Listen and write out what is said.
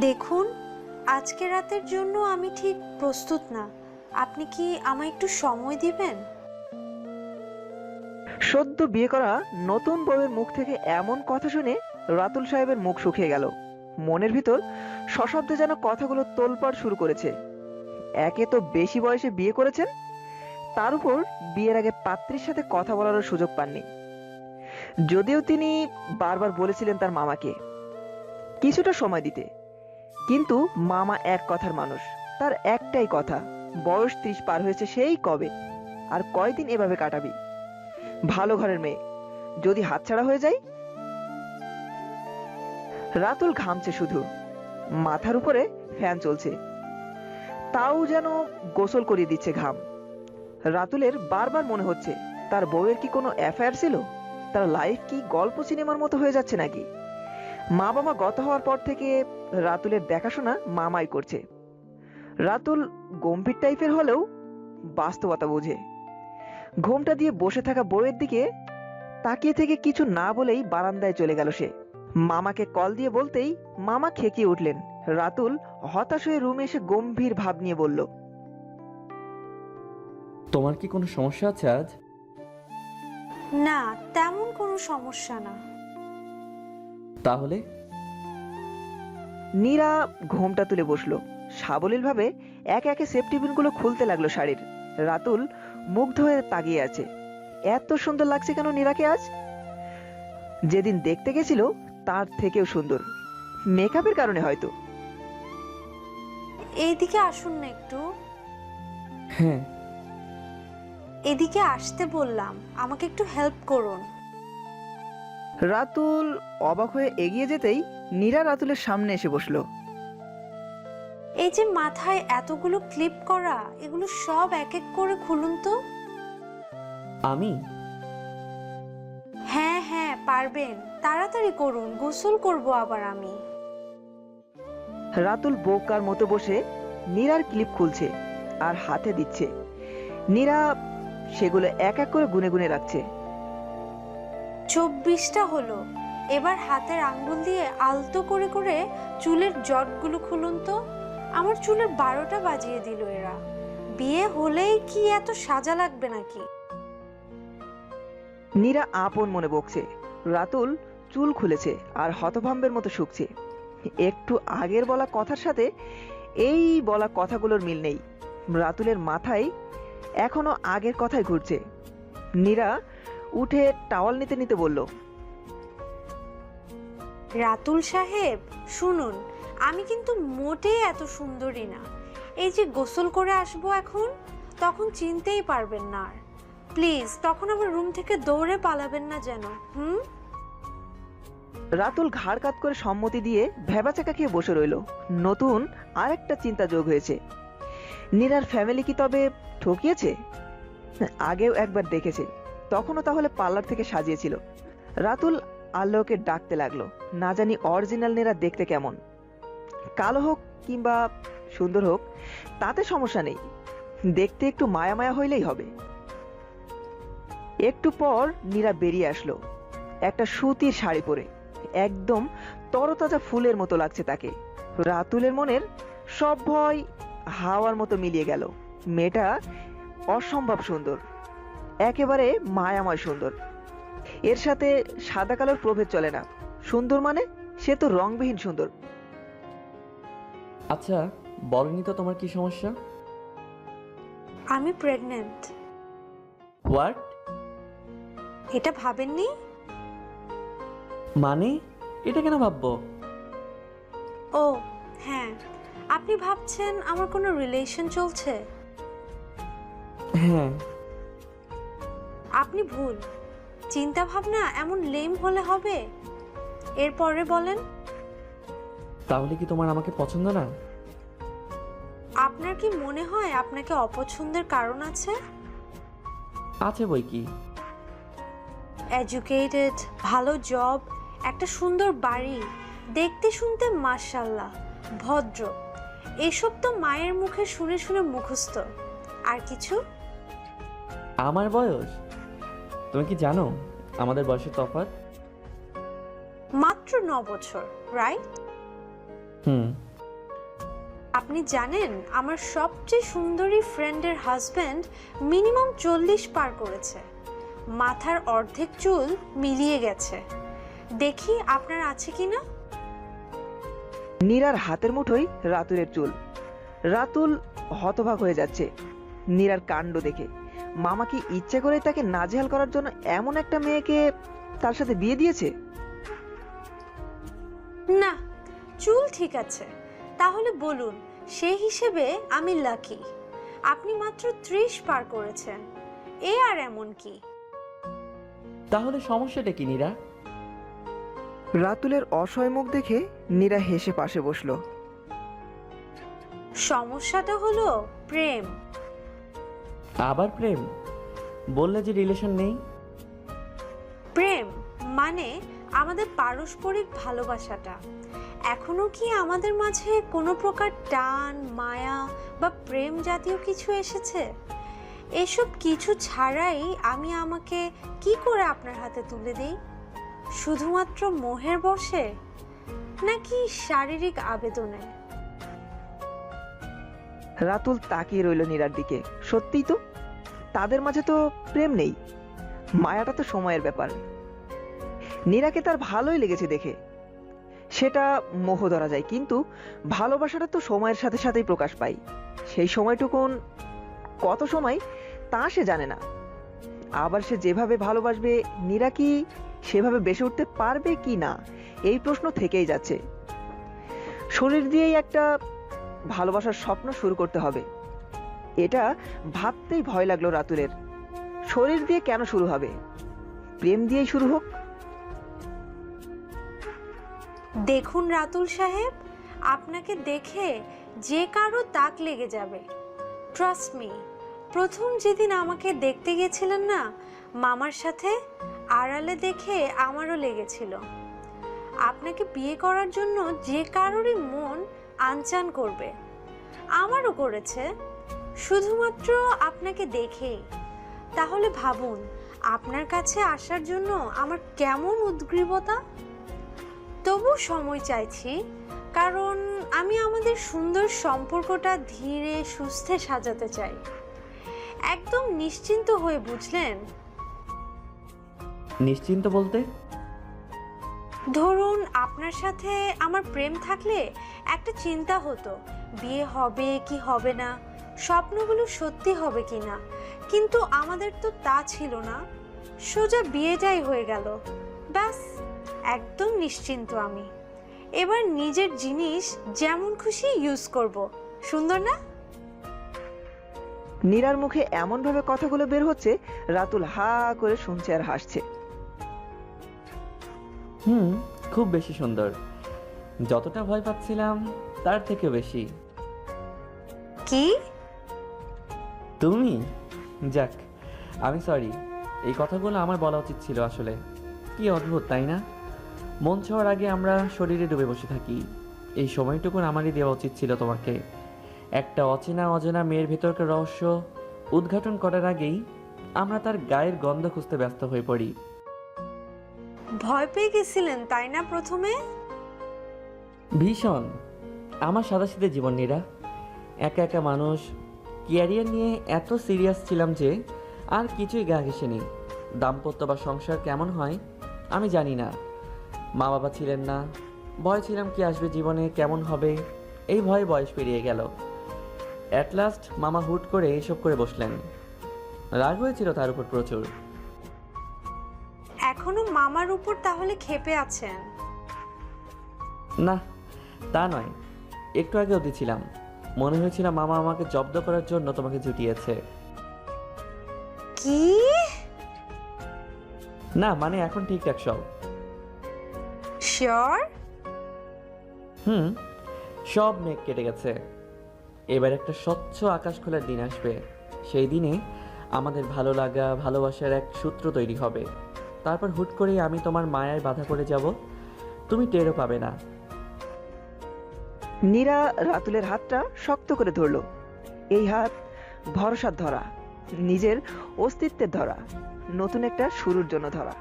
দেখুন, আজকে রাতের জন্য আমি ঠিক প্রস্তুত না। আপনি কি আমায় একটু সময় দিবেন? সদ্য বিয়ে করা নতুন বউয়ের মুখ থেকে এমন কথা শুনে রাতুল সাহেবের মুখ শুকিয়ে গেল। মনের ভিতর সশব্দে যেন কথাগুলো তোলপাড় শুরু করেছে। একে তো বেশি বয়সে বিয়ে করেছেন, তার উপর বিয়ের আগে পাত্রীর সাথে কথা বলারও সুযোগ পাননি। যদিও তিনি বারবার বলেছিলেন তার মামাকে কিছুটা সময় দিতে, কিন্তু মামা এক কথার মানুষ। তার একটাই কথা, বয়স 30 পার হয়েছে সেই কবে, আর কয়দিন এভাবে কাটাবি? ভালো ঘরের মেয়ে যদি হাতছাড়া হয়ে যায়। রাতুল ঘামছে শুধু, মাথার উপরে ফ্যান চলছে, তাও যেন গোসল করিয়ে দিচ্ছে ঘাম। রাতুলের বারবার মনে হচ্ছে তার বউয়ের কি কোনো অ্যাফেয়ার ছিল? তার লাইফ কি গল্প সিনেমার মতো হয়ে যাচ্ছে নাকি? মা বাবা গত হওয়ার পর থেকে রাতুলের দেখাশোনা মামাই করছে। রাতুল গম্ভীর টাইপের হলেও বাস্তবতা বোঝে। ঘোমটা দিয়ে বসে থাকা বউয়ের দিকে তাকিয়ে থেকে কিছু না বলেই বারান্দায় চলে গেল সে। মামাকে কল দিয়ে বলতেই মামা খেকিয়ে উঠলেন। রাতুল হতাশ হয়ে রুমে এসে গম্ভীর ভাব নিয়ে বলল, তোমার কি কোনো সমস্যা আছে আজ? না, তেমন কোনো সমস্যা না। তাহলে নীরা ঘোমটা তুলে বসলো, সাবলীলভাবে একে একে সেফটি পিনগুলো খুলতে লাগলো শাড়ির। রাতুল মুগ্ধ হয়ে তাকিয়ে আছে। এত সুন্দর লাগছে কেন নীরাকে আজ? যেদিন দেখতে গেছিল তার থেকেও সুন্দর, মেকআপের কারণে হয়তো। এইদিকে আসুন না একটু। হ্যাঁ, এদিকে আসতে বললাম, আমাকে একটু হেল্প করুন। রাতুল অবাক হয়ে এগিয়ে যেতেই নীরা রাতুলের সামনে এসে বসলো। এই যে মাথায় এতগুলো ক্লিপ করা, এগুলো সব এক এক করে খুলুন তো। আমি হ্যাঁ হ্যাঁ, পারবেন, তাড়াতাড়ি করুন, গোসল করব আবার আমি। রাতুল বোকার মতো বসে নীরার ক্লিপ খুলছে আর হাতে দিচ্ছে। নীরা সেগুলো এক এক করে গুনে গুনে রাখছে। 24টা হলো। এবার হাতের আঙ্গুল দিয়ে আলতো করে করে চুলের জটগুলো খুলুন তো। আমার চুলের 12টা বাজিয়ে দিল এরা। বিয়ে হলেই কি এত সাজা লাগবে নাকি? নীরা আপন মনে বকছে। রাতুল চুল খুলেছে আর হতভম্বের মতো শুকছে। একটু আগের বলা কথার সাথে এই বলা কথাগুলোর মিল নেই। রাতুলের মাথায় এখনো আগের কথাই ঘুরছে। নীরা উঠে টাওয়াল নিতে নিতে বলল, রাতুল সাহেব, শুনুন, আমি কিন্তু মোটেই এত সুন্দরী না। এই যে গোসল করে আসবো এখন, তখন চিনতেই পারবেন না আর। প্লিজ, তখন আমার রুম থেকে দৌড়ে পালাবেন না যেন। রাতুল ঘাড় কাত করে সম্মতি দিয়ে ভেবাচাকা খেয়ে বসে রইল। নতুন আরেকটা চিন্তা যোগ হয়েছে। নীরার ফ্যামিলি কি তবে ঠকিয়েছে? আগেও একবার দেখেছে, তখনও তাহলে পার্লার থেকে সাজিয়েছিল। রাতুল আল্লাহকে ডাকতে লাগলো, না জানি অরিজিনাল নীরা দেখতে কেমন। কালো হোক কিংবা সুন্দর হোক, তাতে সমস্যা নেই, দেখতে একটু মায়া মায়া হইলেই হবে। একটু পর নীরা বেরিয়ে আসলো, একটা সুতির শাড়ি পরে। একদম তরতাজা ফুলের মতো লাগছে তাকে। রাতুলের মনের সব ভয় হাওয়ার মতো মিলিয়ে গেল। মেয়েটা অসম্ভব সুন্দর, একেবারে মায়াময় সুন্দর। এর সাথে সাদা কালোর প্রভেদ চলে না। সুন্দর মানে সে তো রংবিহীন সুন্দর। আচ্ছা, বলনি তো তোমার কি সমস্যা? আমি প্রেগনেন্ট। হোয়াট? এটা ভাবেননি? মানে এটা কেন ভাববো? ও হ্যাঁ, আপনি ভাবছেন আমার কোনো রিলেশন চলছে। হ্যাঁ। আপনি ভুল চিন্তা ভাবনা এমন লেম হলে হবে। এরপরে বলেন, তাহলে কি তোমার আমাকে পছন্দ না? আপনার কি মনে হয় আপনাকে অপছন্দের কারণ আছে? আছে বই কি। এডুকেটেড, ভালো জব, একটা সুন্দর বাড়ি, দেখতে শুনতে মাশাআল্লাহ, ভদ্র, এসব তো মায়ের মুখে শুনে শুনে মুখস্থ। আর কিছু? আমার বয়স? তুমি কি জানো আমাদের বয়সের তফাৎ? মাত্র 9 বছর, রাইট? হুম। আপনি জানেন আমার সবচেয়ে সুন্দরী ফ্রেন্ডের হাজব্যান্ড মিনিমাম 40 পার করেছে, মাথার অর্ধেক চুল মিলিয়ে গেছে। দেখি আপনার আছে কিনা। নীরার হাতের মুঠোয় রাতুলের চুল। রাতুল হতবাক হয়ে যাচ্ছে নীরার কাণ্ড দেখে। মামা কি ইচ্ছে করে তাকে নাজেহাল করার জন্য এমন একটা মেয়েকে তার সাথে বিয়ে দিয়েছে? না, চুল ঠিক আছে। তাহলে বলুন, সেই হিসেবে আমি লাকি। আপনি মাত্র 30 পার করেছেন, এ আর এমন কি? তাহলে সমস্যাটা কি নীরা? রাতুলের অসহায় মুখ দেখে নীরা হেসে পাশে বসলো। সমস্যাটা হলো প্রেম। আবার প্রেম? বললে যে রিলেশন নেই। প্রেম মানে আমাদের পারস্পরিক ভালোবাসাটা। এখনো কি আমাদের মাঝে কোনো প্রকার টান, মায়া বা প্রেম জাতীয় কিছু এসেছে? এসব কিছু ছাড়াই আমি আমাকে কি করে আপনার হাতে তুলে দিই? শুধুমাত্র মোহের বশে, নাকি শারীরিক আবেদনে? রাতুল তাকিয়ে রইল নীরার দিকে। সত্যিই তো, তাদের মাঝে তো প্রেম নেই, মায়াটা তো সময়ের ব্যাপার। নীরাকে তার ভালোই লেগেছে দেখে, সেটা মোহ ধরা যায়, কিন্তু ভালোবাসাটা তো সময়ের সাথে সাথেই প্রকাশ পায়। সেই সময়টুকুন কত সময় তা সে জানে না। আবার সে যেভাবে ভালোবাসবে, নীরা কি সেভাবে বেসে উঠতে পারবে কি না, এই প্রশ্ন থেকেই যাচ্ছে। শরীর দিয়েই একটা ভালোবাসার স্বপ্ন শুরু করতে হবে, এটা ভাবতেই ভয় লাগলো রাতুলের। শরীর দিয়ে কেন শুরু হবে? প্রেম দিয়েই শুরু হোক। দেখুন রাতুল সাহেব, আপনাকে দেখে যে কারো তাক লেগে যাবে। Trust me. প্রথম যেদিন আমাকে দেখতে গেছিলেন না মামার সাথে, আড়ালে দেখে আমারও লেগেছিল। আপনাকে বিয়ে করার জন্য যে কারোরই মন আনচান করবে, আমারও করেছে, শুধুমাত্র আপনাকে দেখেই। তাহলে ভাবুন, আপনার কাছে আসার জন্য আমার কেমন উদ্গ্রীবতা। তবু সময় চাইছি, কারণ আমি আমাদের সুন্দর সম্পর্কটা ধীরে সুস্থে সাজাতে চাই। একদম নিশ্চিন্ত হয়ে, বুঝলেন? নিশ্চিন্ত বলতে? ধরুন আপনার সাথে আমার প্রেম থাকলে একটা চিন্তা হতো, বিয়ে হবে কি হবে না, স্বপ্নগুলো সত্যি হবে কি না। কিন্তু আমাদের তো তা ছিল না, সোজা বিয়েটাই হয়ে গেল। ব্যাস, একদম নিশ্চিন্ত আমি। এবার নিজের জিনিস যেমন খুশি ইউজ করব। সুন্দর না? নীরার মুখে এমন ভাবে কথাগুলো বের হচ্ছে, রাতুল হা করে শুনছে আর হাসছে। খুব বেশি সুন্দর। যতটা ভয় পাচ্ছিলাম তার থেকে বেশি। কি? তুমি? যাক, আমি সরি। এই কথাগুলো আমার বলা উচিত ছিল আসলে। কি অদ্ভুত, তাই না? মন ছোঁয়ার আগে আমরা শরীরে ডুবে বসে থাকি। এই সময়টুকুন আমারই দেওয়া উচিত ছিল তোমাকে। একটা অজানা মেয়ের ভেতরকার রহস্য উদ্ঘাটন করার আগেই আমরা তার গায়ের গন্ধ খুঁজতে ব্যস্ত হয়ে পড়ি। ভয় পেয়ে গেছিলেন তাই না প্রথমে? ভীষণ। আমার সাদাসিধে জীবন নীরা, একা একা মানুষ, ক্যারিয়ার নিয়ে এত সিরিয়াস ছিলাম যে আর কিছুই গা ঘেঁষেনি। দাম্পত্য বা সংসার কেমন হয় আমি জানি না। মা বাবা ছিলেন না, ভয় ছিলাম কি আসবে জীবনে, কেমন হবে, এই ভয়ে বয়স পেরিয়ে গেল। অ্যাট লাস্ট মামা হুট করে এইসব করে বসলেন। রাগ হয়েছিল তার উপর প্রচুর। এখনো মামার উপর তাহলে ক্ষেপে আছেন? না, তা নয়, একটু আগে অবধি ছিলাম। মনে হয়েছিল মামা আমাকে জব্দ করার জন্য তোমাকে জুটিয়েছে। কি? না মানে এখন ঠিকঠাক সব। শিওর? সব মেঘ কেটে গেছে। এবার একটা স্বচ্ছ আকাশ খোলার দিন আসবে। সেই দিনে আমাদের ভালো লাগা, ভালোবাসার এক সূত্র তৈরি হবে। তারপর হুট করেই আমি তোমার মায়ায় বাধা পড়ে যাব, তুমি টেরও পাবে না। নীরা রাতুলের হাতটা শক্ত করে ধরল। এই হাত ভরসার ধরা, নিজের অস্তিত্বের ধরা, নতুন একটা শুরুর জন্য ধরা।